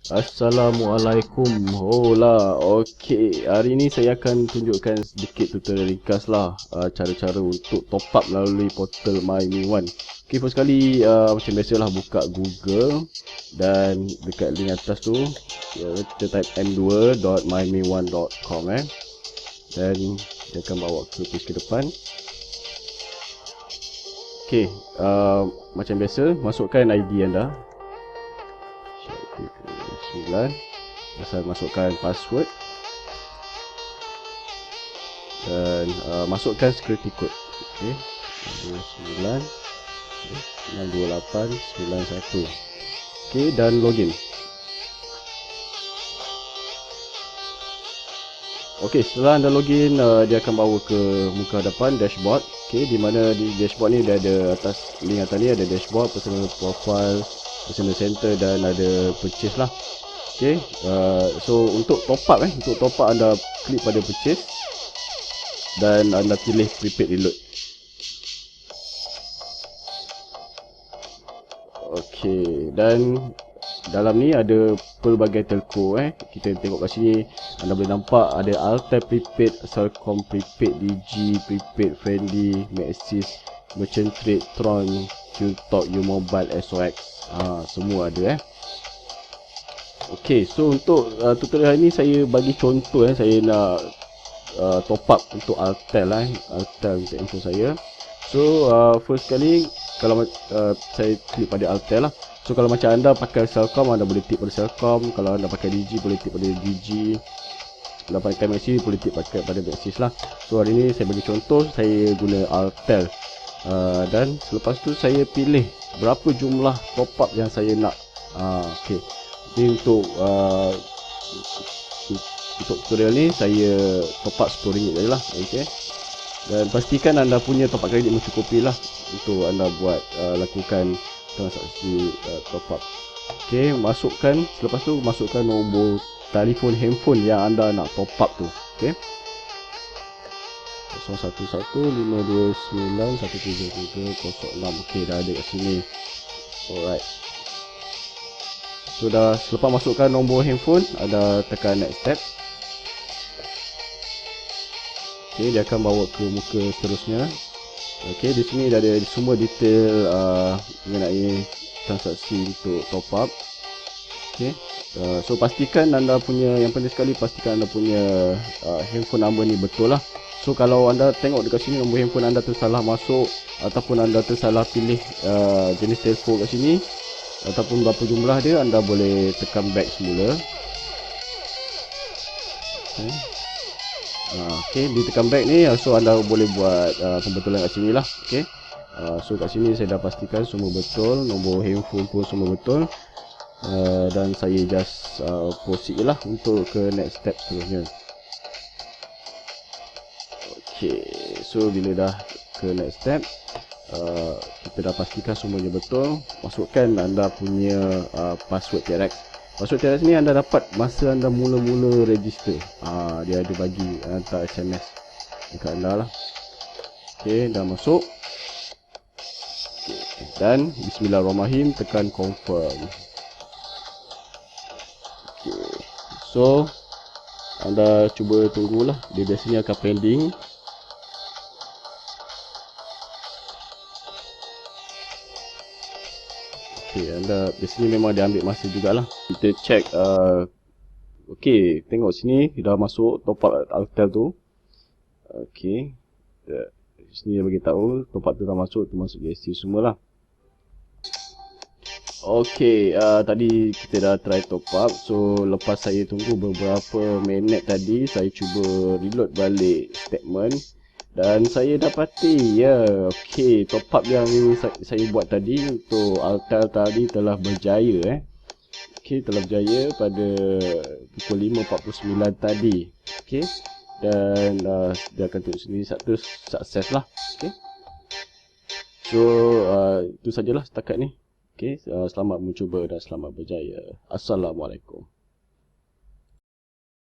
Assalamualaikum. Hola. Okey, hari ni saya akan tunjukkan sedikit tutorial ringkas lah cara-cara untuk top up melalui portal MyMe1. Okey, first sekali macam biasalah buka Google dan dekat link atas tu kita type m2.myme1.com dan dia akan bawa ke page ke depan. Okey, macam biasa masukkan ID anda. 9. Saya masukkan password dan masukkan security code. Okey, 29 628 91. Okey, dan login. Okey, setelah anda login, dia akan bawa ke muka hadapan dashboard. Okey, di mana di dashboard ni dia ada atas link atas ni ada dashboard, personal profile, personal center dan ada purchase lah. Okey, so untuk top up anda klik pada purchase dan anda pilih prepaid reload. Okey, dan dalam ni ada pelbagai telco kita tengok kat sini anda boleh nampak ada Altel prepaid, Celcom prepaid, Digi prepaid, Friendly, Maxis, Merchant Trade, Tron, Qtalk, U-Mobile, SOX. Semua ada Okey, so untuk tutorial hari ni saya bagi contoh saya nak top up untuk Altel Altel untuk info saya. So first kali kalau saya klik pada Altel lah. So kalau macam anda pakai Celcom, anda boleh tip pada Celcom. Kalau anda pakai Digi, boleh tip pada Digi. Kalau pakai Maxis, boleh tip pada Maxis lah. So hari ni saya bagi contoh, saya guna Altel. Dan selepas tu saya pilih berapa jumlah top up yang saya nak. Okey. Ini untuk tutorial ni saya top up RM10 je lah. Okey. Dan pastikan anda punya top up kredit mencukupi lah untuk anda buat lakukan transaksi top up. Okey, selepas tu masukkan nombor telefon handphone yang anda nak top up tu. Okey. 011529133006. Okey, dah ada kat sini. Alright. So dah selepas masukkan nombor handphone, anda tekan next step. Okey, dia akan bawa ke muka seterusnya. Okey, di sini dah ada semua detail mengenai transaksi untuk top up. Okey. So pastikan anda punya, yang penting sekali pastikan anda punya handphone number ni betul lah. So kalau anda tengok dekat sini nombor handphone anda tersalah masuk ataupun anda tersalah pilih jenis telefon kat sini ataupun berapa jumlah dia, anda boleh tekan back semula. Okey, di tekan back ni so anda boleh buat pembetulan kat sini lah. Okey. So kat sini saya dah pastikan semua betul, nombor handphone pun semua betul. Dan saya just proceed lah untuk ke next step seterusnya. Okey, so bila dah ke next step, kita dah pastikan semuanya betul. Masukkan anda punya password TRX. Password TRX ni anda dapat masa anda mula-mula register. Dia ada bagi hantar SMS dekat anda lah. Okey, dah masuk. Okay. Dan bismillahirrahmanirrahim, tekan confirm. Okay. So anda cuba tunggulah, dia biasanya akan pending. Okay, anda biasanya memang dia ambil masa jugalah. Kita check. Okay, tengok sini dah masuk top up Altel tu. Okay, sini dia bagi tahu top up tu dah masuk, termasuk GST semualah. Okay, tadi kita dah try top up. So lepas saya tunggu beberapa minit tadi, saya cuba reload balik statement dan saya dapati okay, top up yang saya buat tadi untuk Altel tadi telah berjaya okay, telah berjaya pada pukul 5.49 tadi. Okay, dan dia akan tunjuk sendiri satu sukses lah. Okay. So itu sajalah setakat ni. Okay, selamat mencuba dan selamat berjaya. Assalamualaikum.